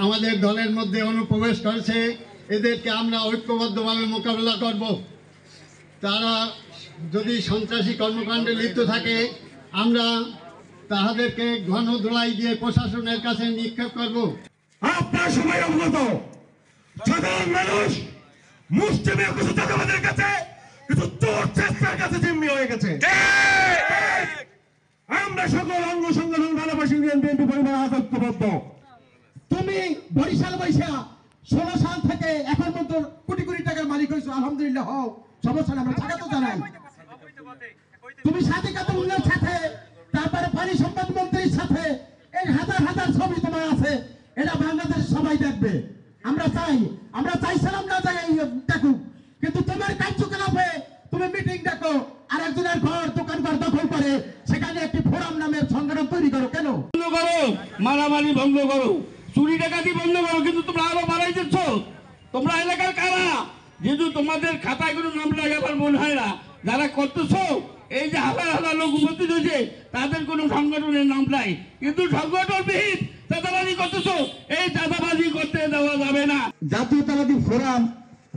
আমাদের দলের মধ্যে অনুপ্রবেশ করেছে, এদেরকে আমরা ঐক্যবদ্ধভাবে মোকাবেলা করব। তারা যদি সন্ত্রাসী কর্মকাণ্ডে লিপ্ত থাকে আমরা তাদেরকে ঘন ধোলাই দিয়ে প্রশাসনের কাছে নিক্ষেপ করব। আপনার সময় অবগত সাধারণ মানুষ মুসলিমের কিছু চাঁদাবাদের কাছে, কিছু চোর চেষ্টার কাছে জিম্মি হয়ে গেছে। আমরা সকল অঙ্গ সংগঠন ভালোবাসী বিএনপি পরিবার ঐক্যবদ্ধ। তুমি বরিশাল বৈশা 16 সাল থেকে এখন পর্যন্ত কোটি কোটি টাকার মালিক হয়েছো, আলহামদুলিল্লাহ হও, সমস্যা না, আমরা স্বাগত জানাই। তুমি সাদিকাতুল্লাহর সাথে, তারপরে পানি সম্পদ মন্ত্রীর সাথে এই হাজার হাজার ছবি তোমার আছে, এটা বাংলাদেশের সবাই দেখবে। আমরা চাইছিলাম না যে দেখুক, কিন্তু তোমার কার্যকলাপে তুমি মিটিং ডাকো, আর একজনের ঘর দোকান ঘর দখল করে সেখানে একটি ফোরাম নামের সংগঠন তৈরি করো। কেন বন্ধ করো? মারামারি বন্ধ করো, চুরি ডাকাতি বন্ধ করো, কিন্তু তোমরা আরো বাড়াই দিচ্ছ। তোমরা এলাকার কারা? যেহেতু তোমাদের খাতায় কোনো নাম লাগাবার মনে হয় না, যারা করতেছো এই যে হাজার হাজার লোক উপস্থিত হয়েছে তাদের কোনো সংগঠনের নাম নাই, কিন্তু সংগঠনবিহীন চাঁদাবাজি করতেছো। এই চাঁদাবাজি করতে দেওয়া যাবে না। জাতীয়তাবাদী ফোরাম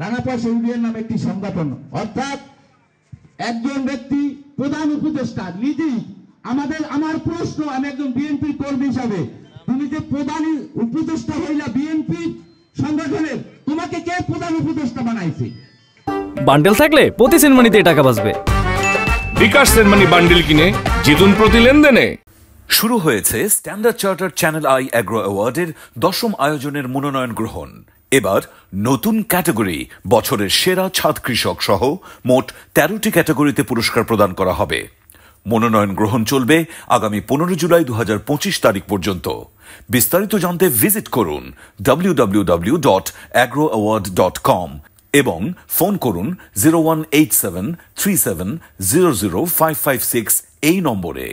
রাঙাপাড় ইউনিয়ন নামে একটি সংগঠন, অর্থাৎ একজন ব্যক্তি প্রধান উপদেষ্টা নিজেই আমার প্রশ্ন, আমি একজন বিএনপি কর্মী হিসাবে, তুমি যে প্রধান উপদেষ্টা হইলা বিএনপি সংগঠনের, তোমাকে কে প্রধান উপদেষ্টা বানাইছে? বান্ডেল থাকলে প্রতি সেনমানিতে টাকা বাঁচবে। বিকাশ সেনমানি বান্ডেল কিনে জিতুন প্রতি লেনদেনে। শুরু হয়েছে Standard Chartered Channel I Agro অ্যাওয়ার্ডের 10ম আয়োজনের মনোনয়ন গ্রহণ। এবার নতুন ক্যাটাগরি বছরের সেরা ছাদ কৃষক সহ মোট 13টি ক্যাটাগরিতে পুরস্কার প্রদান করা হবে। মনোনয়ন গ্রহণ চলবে আগামী 15 জুলাই 2025 তারিখ পর্যন্ত। বিস্তারিত জানতে ভিজিট করুন www.agroaward.com এবং ফোন করুন 018737000556 এই নম্বরে।